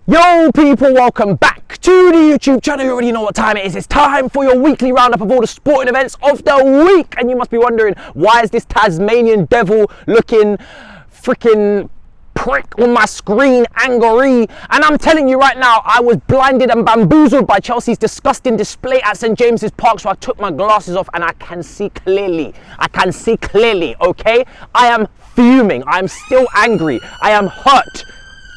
Yo people, welcome back to the YouTube channel. You already know what time it is. It's time for your weekly roundup of all the sporting events of the week. And you must be wondering, why is this Tasmanian devil looking freaking prick on my screen angry? And I'm telling you right now, I was blinded and bamboozled by Chelsea's disgusting display at St James's Park, so I took my glasses off and I can see clearly. Okay? I am fuming. I am still angry. I am hurt.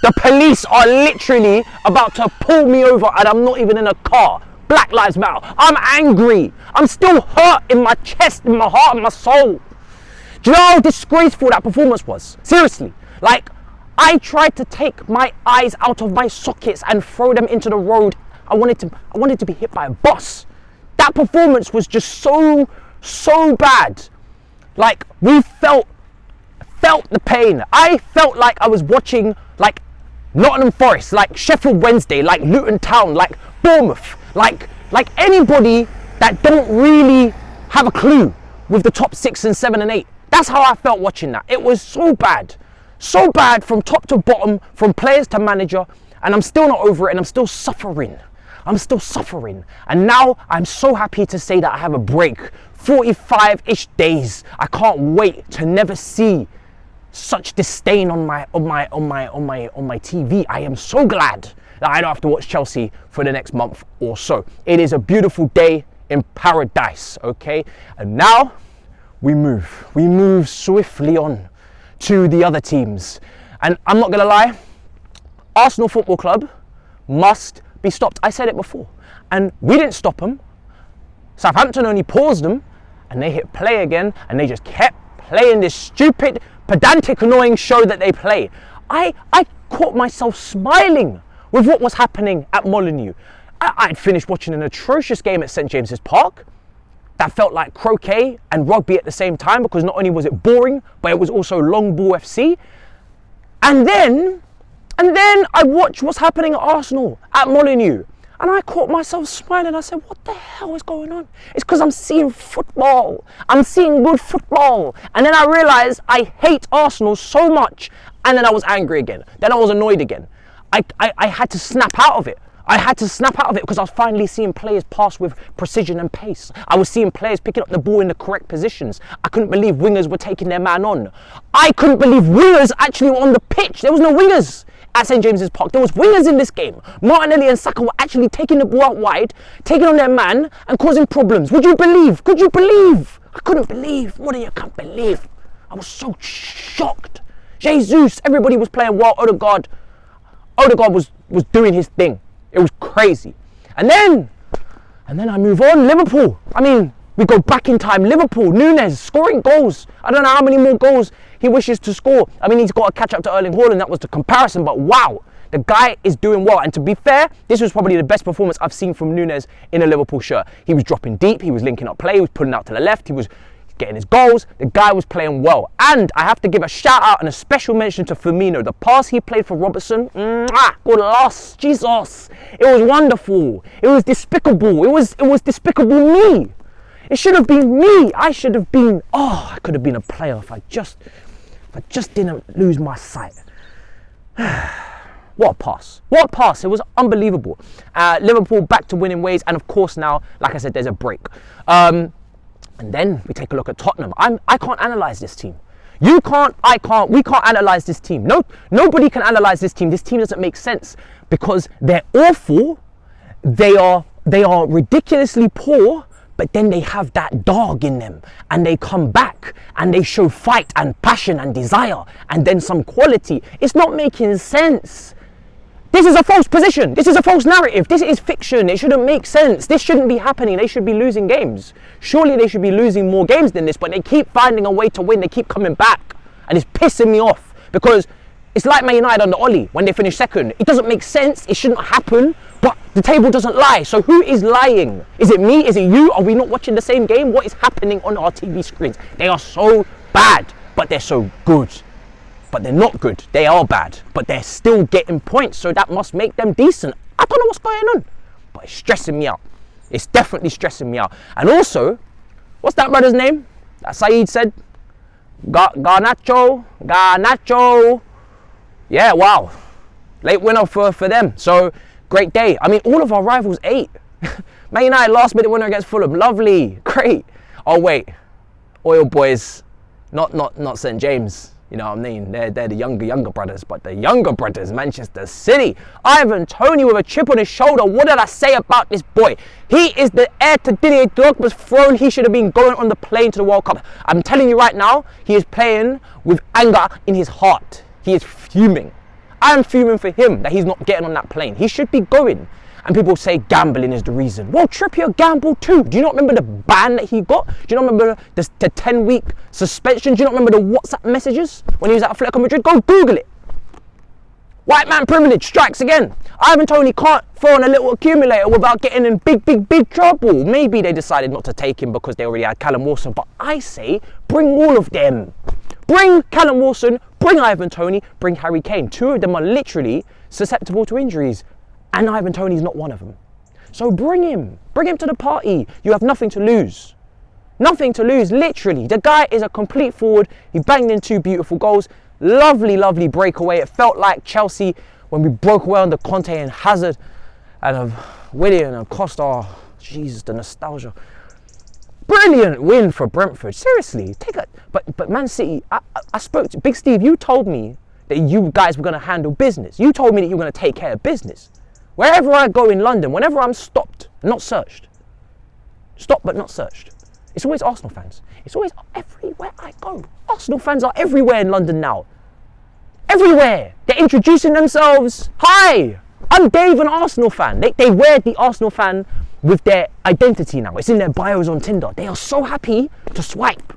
The police are literally about to pull me over and I'm not even in a car. Black Lives Matter. I'm angry. I'm still hurt in my chest, in my heart, in my soul. Do you know how disgraceful that performance was? Seriously. Like, I tried to take my eyes out of my sockets and throw them into the road. I wanted to be hit by a bus. That performance was just so bad. Like, we felt the pain. I felt like I was watching, like, Nottingham Forest, like Sheffield Wednesday, like Luton Town, like Bournemouth, like anybody that don't really have a clue with the top 6 and 7 and 8. That's how I felt watching that. It was so bad from top to bottom, from players to manager, and I'm still not over it, and I'm still suffering. And now I'm so happy to say that I have a break, 45-ish days. I can't wait to never see such disdain on my TV. I am so glad that I don't have to watch Chelsea for the next month or so. It is a beautiful day in paradise, okay? And now we move swiftly on to the other teams. And I'm not gonna lie, Arsenal Football Club must be stopped. I said it before, and we didn't stop them. Southampton only paused them, and they hit play again, and they just kept playing this stupid, pedantic, annoying show that they play. I caught myself smiling with what was happening at Molineux. I'd finished watching an atrocious game at St James's Park that felt like croquet and rugby at the same time, because not only was it boring, but it was also long ball FC. And then I watched what's happening at Arsenal at Molineux, and I caught myself smiling. I said, what the hell is going on? It's because I'm seeing football. I'm seeing good football. And then I realized I hate Arsenal so much. And then I was angry again. Then I was annoyed again. I had to snap out of it. Because I was finally seeing players pass with precision and pace. I was seeing players picking up the ball in the correct positions. I couldn't believe wingers were taking their man on. I couldn't believe wingers actually were on the pitch. There was no wingers at St James's Park. There was wingers in this game. Martinelli and Saka were actually taking the ball out wide, taking on their man and causing problems. Would you believe? Could you believe? I couldn't believe. What do you can't believe? I was so shocked. Jesus, everybody was playing well. Odegaard was doing his thing. It was crazy. And then I move on. Liverpool. I mean, we go back in time. Liverpool, Nunez scoring goals. I don't know how many more goals he wishes to score. I mean, he's got to catch up to Erling Haaland. That was the comparison. But wow, the guy is doing well. And to be fair, this was probably the best performance I've seen from Nunez in a Liverpool shirt. He was dropping deep. He was linking up play. He was pulling out to the left. He was getting his goals. The guy was playing well. And I have to give a shout out and a special mention to Firmino. The pass he played for Robertson, good loss, Jesus. It was wonderful. It was despicable. It was despicable me. It should have been me. I should have been, I could have been a player if I just didn't lose my sight. What a pass. What a pass. It was unbelievable. Liverpool back to winning ways. And of course now, like I said, there's a break. And then we take a look at Tottenham. I can't analyse this team. You can't, I can't, we can't analyse this team. Nobody can analyse this team. This team doesn't make sense because they're awful. They are ridiculously poor, but then they have that dog in them and they come back and they show fight and passion and desire and then some quality. It's not making sense. This is a false position. This is a false narrative. This is fiction. It shouldn't make sense. This shouldn't be happening. They should be losing games. Surely they should be losing more games than this, but they keep finding a way to win. They keep coming back. And it's pissing me off because it's like Man United under Oli when they finish second. It doesn't make sense. It shouldn't happen, but the table doesn't lie. So who is lying? Is it me? Is it you? Are we not watching the same game? What is happening on our TV screens? They are so bad, but they're so good. But they're not good. They are bad, but they're still getting points, so that must make them decent. I don't know what's going on, but it's stressing me out. It's definitely stressing me out. And also, what's that brother's name that Saeed said? Garnacho. Yeah, wow. Late winner for them. So, great day. I mean, all of our rivals ate. Man United last minute winner against Fulham. Lovely. Great. Oh, wait. Oil boys. Not St. James. You know what I mean? They're the younger brothers. But the younger brothers, Manchester City. Ivan Toney with a chip on his shoulder. What did I say about this boy? He is the heir to Didier Drogba's throne. He should have been going on the plane to the World Cup. I'm telling you right now, he is playing with anger in his heart. He is fuming. I'm fuming for him that he's not getting on that plane. He should be going. And people say gambling is the reason. Well, Trippier gambled too. Do you not remember the ban that he got? Do you not remember the 10-week suspension? Do you not remember the WhatsApp messages when he was at Atletico Madrid? Go Google it. White man privilege strikes again. Ivan Toney can't throw on a little accumulator without getting in big trouble. Maybe they decided not to take him because they already had Callum Wilson. But I say, bring all of them. Bring Callum Wilson, bring Ivan Toney, bring Harry Kane. Two of them are literally susceptible to injuries. And Ivan Toney's not one of them. So bring him to the party. You have nothing to lose. Nothing to lose, literally. The guy is a complete forward. He banged in 2 beautiful goals. Lovely breakaway. It felt like Chelsea when we broke away under Conte and Hazard and Willian and Costa. Oh, Jesus, the nostalgia. Brilliant win for Brentford. Seriously, but Man City, I spoke to Big Steve. You told me that you guys were going to handle business. You told me that you were going to take care of business. Wherever I go in London, whenever I'm stopped, not searched. Stopped but not searched. It's always Arsenal fans. It's always everywhere I go. Arsenal fans are everywhere in London now. Everywhere. They're introducing themselves. Hi, I'm Dave, an Arsenal fan. They wear the Arsenal fan with their identity now. It's in their bios on Tinder. They are so happy to swipe.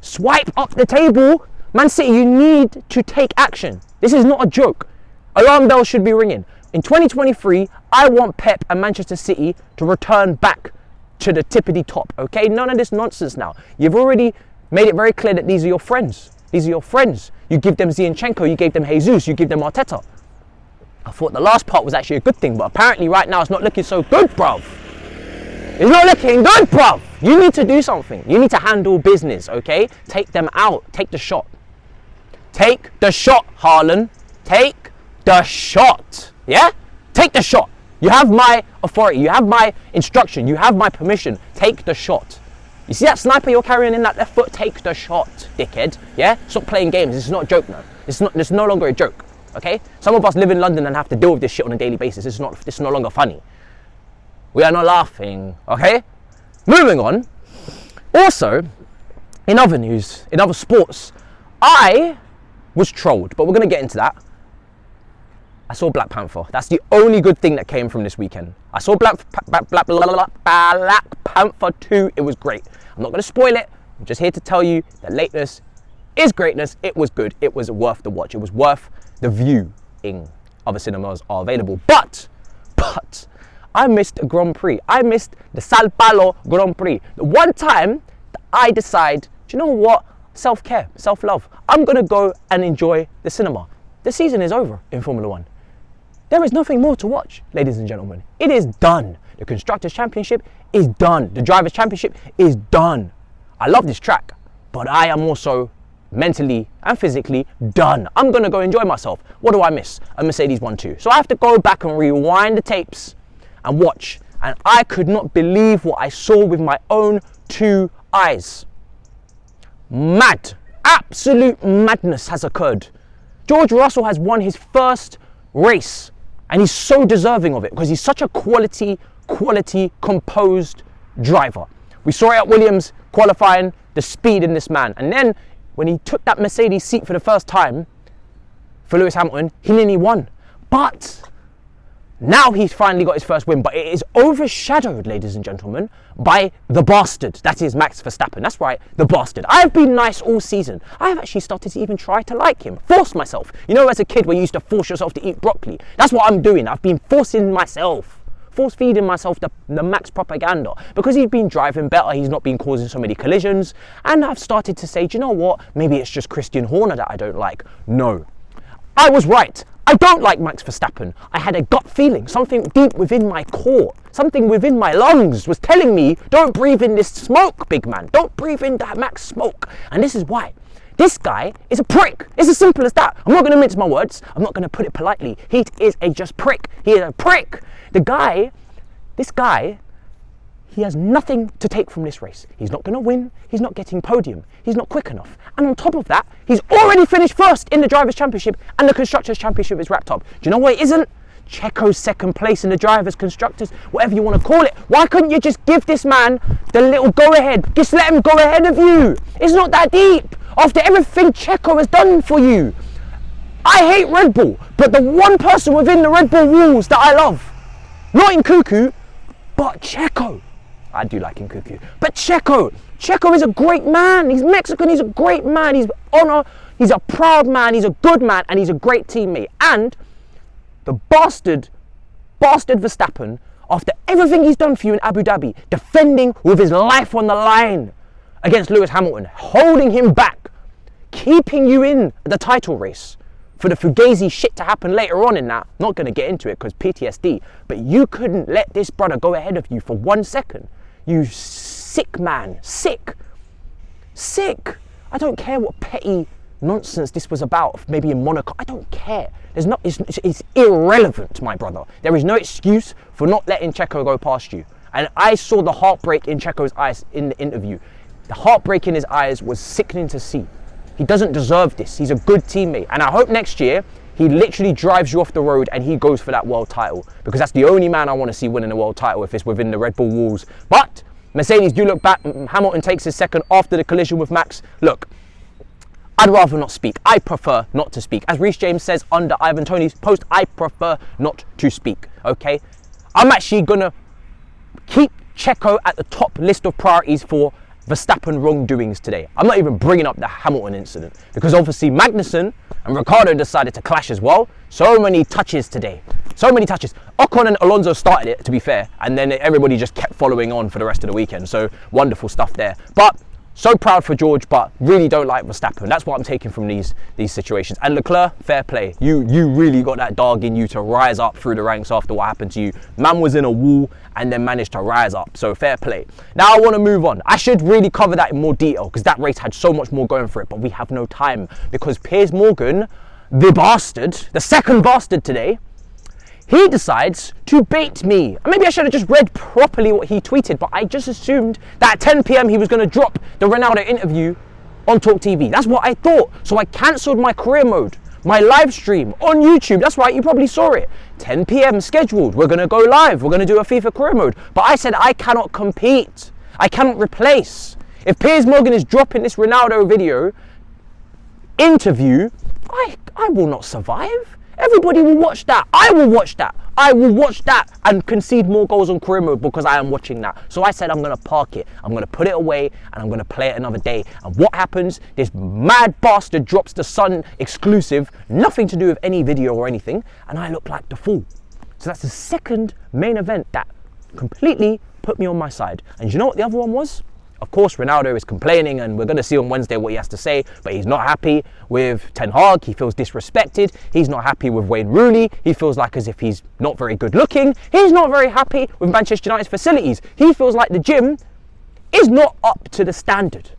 Swipe up the table. Man City, you need to take action. This is not a joke. Alarm bells should be ringing. In 2023, I want Pep and Manchester City to return back to the tippity top, okay? None of this nonsense now. You've already made it very clear that these are your friends. These are your friends. You give them Zinchenko, you gave them Jesus, you give them Arteta. I thought the last part was actually a good thing, but apparently right now it's not looking so good, bruv. It's not looking good, bruv. You need to do something. You need to handle business, okay? Take them out. Take the shot. Take the shot, Hairline. Take the shot. Yeah? Take the shot. You have my authority. You have my instruction. You have my permission. Take the shot. You see that sniper you're carrying in that left foot? Take the shot, dickhead. Yeah? Stop playing games. This is not a joke now. It's no longer a joke. Okay? Some of us live in London and have to deal with this shit on a daily basis. This is no longer funny. We are not laughing. Okay? Moving on. Also, in other news, in other sports, I was trolled, but we're going to get into that. I saw Black Panther. That's the only good thing that came from this weekend. I saw Black Panther 2. It was great. I'm not going to spoil it. I'm just here to tell you that Lateness is greatness. It was good. It was worth the watch. It was worth the viewing. Other cinemas are available. But, I missed a Grand Prix. I missed the Sao Paulo Grand Prix. The one time that I decide, do you know what? Self-care, self-love. I'm going to go and enjoy the cinema. The season is over in Formula 1. There is nothing more to watch, ladies and gentlemen. It is done. The Constructors' Championship is done. The Drivers' Championship is done. I love this track, but I am also mentally and physically done. I'm going to go enjoy myself. What do I miss? A Mercedes 1-2. So I have to go back and rewind the tapes and watch. And I could not believe what I saw with my own 2 eyes. Mad. Absolute madness has occurred. George Russell has won his first race. And he's so deserving of it because he's such a quality, composed driver. We saw it at Williams qualifying, the speed in this man. And then when he took that Mercedes seat for the first time for Lewis Hamilton, he nearly won. But now he's finally got his first win. But it is overshadowed, ladies and gentlemen, by the bastard. That is Max Verstappen. That's right, the bastard. I've been nice all season. I have actually started to even try to like him. Force myself. You know, as a kid where you used to force yourself to eat broccoli. That's what I'm doing. I've been forcing myself. Force feeding myself the Max propaganda. Because he's been driving better, he's not been causing so many collisions. And I've started to say, do you know what? Maybe it's just Christian Horner that I don't like. No. I was right. I don't like Max Verstappen. I had a gut feeling, something deep within my core, something within my lungs was telling me, don't breathe in this smoke, big man. Don't breathe in that Max smoke. And this is why. This guy is a prick. It's as simple as that. I'm not going to mince my words. I'm not going to put it politely. He is a just prick. He is a prick. This guy, he has nothing to take from this race. He's not going to win. He's not getting podium. He's not quick enough. And on top of that, he's already finished first in the Drivers' Championship, and the Constructors' Championship is wrapped up. Do you know what it isn't? Checo's second place in the Drivers', Constructors, whatever you want to call it. Why couldn't you just give this man the little go-ahead? Just let him go ahead of you. It's not that deep. After everything Checo has done for you. I hate Red Bull, but the one person within the Red Bull walls that I love, not in Cuckoo, but Checo. I do like in Cuckoo, but Checo is a great man. He's Mexican, he's a great man. He's honor, he's a proud man, he's a good man, and he's a great teammate. And the bastard Verstappen, after everything he's done for you in Abu Dhabi, defending with his life on the line against Lewis Hamilton, holding him back, keeping you in the title race for the Fugazi shit to happen later on in that. Not going to get into it because PTSD, but you couldn't let this brother go ahead of you for 1 second. You sick man, sick. I don't care what petty nonsense this was about, maybe in Monaco. I don't care. It's irrelevant, my brother. There is no excuse for not letting Checo go past you. And I saw the heartbreak in Checo's eyes in the interview. The heartbreak in his eyes was sickening to see. He doesn't deserve this. He's a good teammate. And I hope next year he literally drives you off the road and he goes for that world title. Because that's the only man I want to see winning the world title if it's within the Red Bull walls. But Mercedes do look back. Hamilton takes his second after the collision with Max. Look, I'd rather not speak. I prefer not to speak. As Reece James says under Ivan Toney's post, I prefer not to speak. Okay? I'm actually going to keep Checo at the top list of priorities for Verstappen wrongdoings today. I'm not even bringing up the Hamilton incident because obviously Magnussen and Ricciardo decided to clash as well. So many touches today. So many touches. Ocon and Alonso started it, to be fair, and then everybody just kept following on for the rest of the weekend. So wonderful stuff there. But so proud for George, but really don't like Verstappen. That's what I'm taking from these situations. And Leclerc, fair play. You really got that dog in you to rise up through the ranks after what happened to you. Man was in a wall and then managed to rise up. So fair play. Now I want to move on. I should really cover that in more detail because that race had so much more going for it, but we have no time because Piers Morgan, the bastard, the second bastard today, he decides to bait me. Maybe I should have just read properly what he tweeted, but I just assumed that at 10 p.m. he was going to drop the Ronaldo interview on Talk TV. That's what I thought. So I cancelled my career mode, my live stream on YouTube. That's right, you probably saw it. 10 p.m. scheduled. We're going to go live. We're going to do a FIFA career mode. But I said I cannot compete. I cannot replace. If Piers Morgan is dropping this Ronaldo video interview, I will not survive. Everybody will watch that. I will watch that. I will watch that and concede more goals on career mode because I am watching that. So I said I'm going to park it. I'm going to put it away and I'm going to play it another day. And what happens? This mad bastard drops the Sun exclusive, nothing to do with any video or anything, and I look like the fool. So that's the second main event that completely put me on my side. And you know what the other one was? Of course, Ronaldo is complaining, and we're going to see on Wednesday what he has to say, but he's not happy with Ten Hag. He feels disrespected. He's not happy with Wayne Rooney. He feels like as if he's not very good looking. He's not very happy with Manchester United's facilities. He feels like the gym is not up to the standard.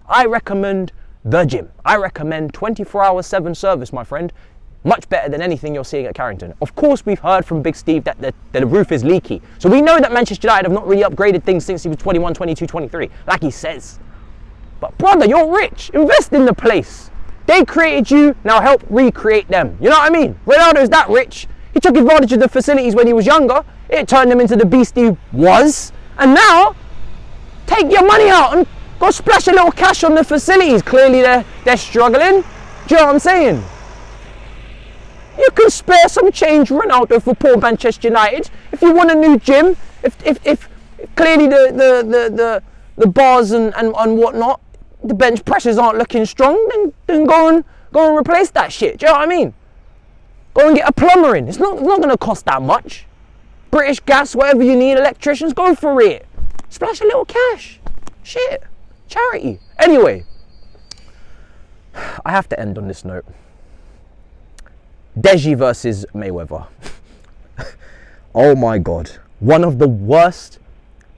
I recommend the gym. I recommend 24/7 service, my friend. Much better than anything you're seeing at Carrington. Of course, we've heard from Big Steve that the roof is leaky. So we know that Manchester United have not really upgraded things since he was 21, 22, 23, like he says. But brother, you're rich. Invest in the place. They created you, now help recreate them. You know what I mean? Ronaldo's that rich. He took advantage of the facilities when he was younger. It turned him into the beast he was. And now, take your money out and go splash a little cash on the facilities. Clearly they're struggling. Do you know what I'm saying? You can spare some change, Ronaldo, for poor Manchester United. If you want a new gym, if clearly the bars and whatnot, the bench presses aren't looking strong, then go and replace that shit. Do you know what I mean? Go and get a plumber in. It's not going to cost that much. British Gas, whatever you need, electricians, go for it. Splash a little cash. Shit. Charity. Anyway, I have to end on this note. Deji versus Mayweather. Oh my God. One of the worst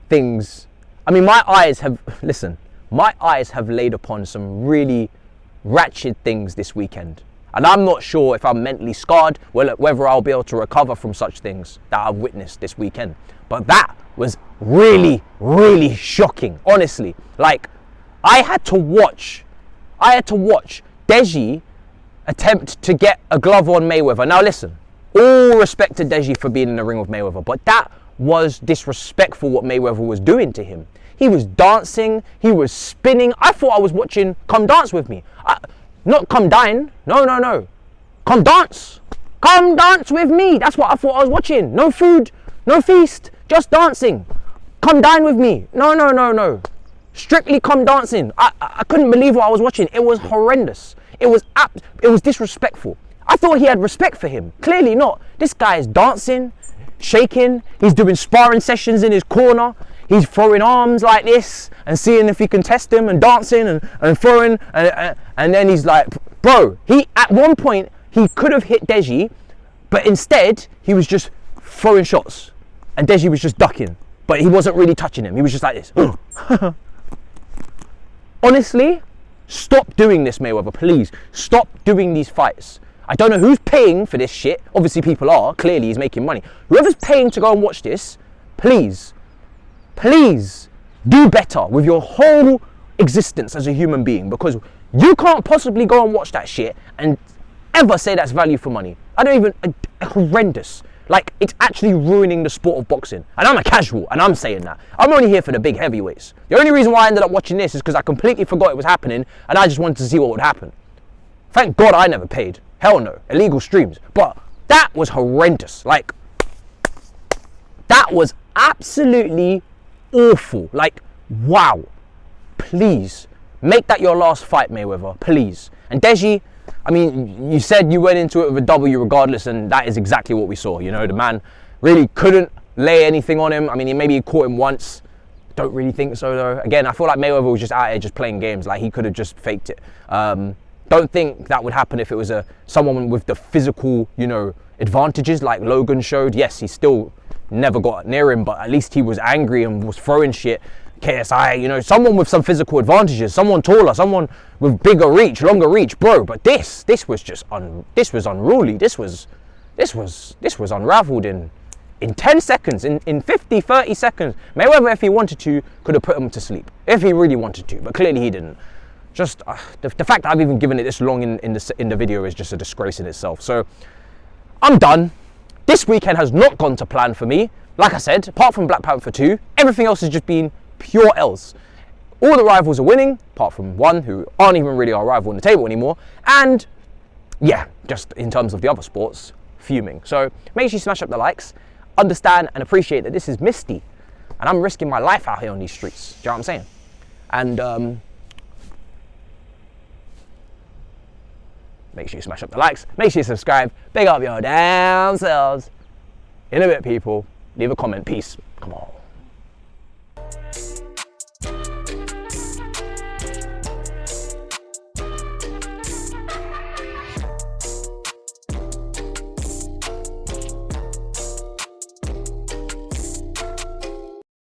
things. I mean, my eyes have laid upon some really ratchet things this weekend. And I'm not sure if I'm mentally scarred, whether I'll be able to recover from such things that I've witnessed this weekend. But that was really, really shocking, honestly. Like, I had to watch Deji attempt to get a glove on Mayweather. Now listen, all respect to Deji for being in the ring with Mayweather, but that was disrespectful what Mayweather was doing to him. He was dancing, he was spinning. I thought I was watching Come Dance With Me. Not Come Dine, no. Come dance with me. That's what I thought I was watching. No food, no feast, just dancing. Come dine with me. No. Strictly come dancing. I couldn't believe what I was watching. It was horrendous. It was disrespectful. I thought he had respect for him. Clearly not. This guy is dancing, shaking. He's doing sparring sessions in his corner. He's throwing arms like this and seeing if he can test him and dancing and throwing. And then he's like, bro, at one point, he could have hit Deji, but instead, he was just throwing shots. And Deji was just ducking, but he wasn't really touching him. He was just like this. Honestly, stop doing this, Mayweather, please. Stop doing these fights. I don't know who's paying for this shit. Obviously, people are. Clearly, he's making money. Whoever's paying to go and watch this, please do better with your whole existence as a human being, because you can't possibly go and watch that shit and ever say that's value for money. Horrendous. Like, it's actually ruining the sport of boxing. And I'm a casual, and I'm saying that. I'm only here for the big heavyweights. The only reason why I ended up watching this is because I completely forgot it was happening, and I just wanted to see what would happen. Thank God I never paid. Hell no. Illegal streams. But that was horrendous. Like, that was absolutely awful. Like, wow. Please, make that your last fight, Mayweather. Please. And Deji, I mean, you said you went into it with a W regardless, and that is exactly what we saw. You know, the man really couldn't lay anything on him. I mean, he caught him once. Don't really think so, though. Again, I feel like Mayweather was just out here just playing games. Like, he could have just faked it. Don't think that would happen if it was someone with the physical, you know, advantages like Logan showed. Yes, he still never got near him, but at least he was angry and was throwing shit. KSI, you know, someone with some physical advantages, someone taller, someone with bigger reach, longer reach, bro. But this was just this was unruly. This was unraveled in 10 seconds, in 50, 30 seconds. Mayweather, if he wanted to, could have put him to sleep if he really wanted to, but clearly he didn't. Just the fact that I've even given it this long in the video is just a disgrace in itself. So I'm done. This weekend has not gone to plan for me. Like I said, apart from Black Panther 2, everything else has just been pure L's. All the rivals are winning, apart from one who aren't even really our rival on the table anymore. And yeah, just in terms of the other sports, fuming. So make sure you smash up the likes, understand and appreciate that this is Misty, and I'm risking my life out here on these streets. Do you know what I'm saying? And make sure you smash up the likes, make sure you subscribe, big up your damn selves. In a bit, people. Leave a comment. Peace. Come on.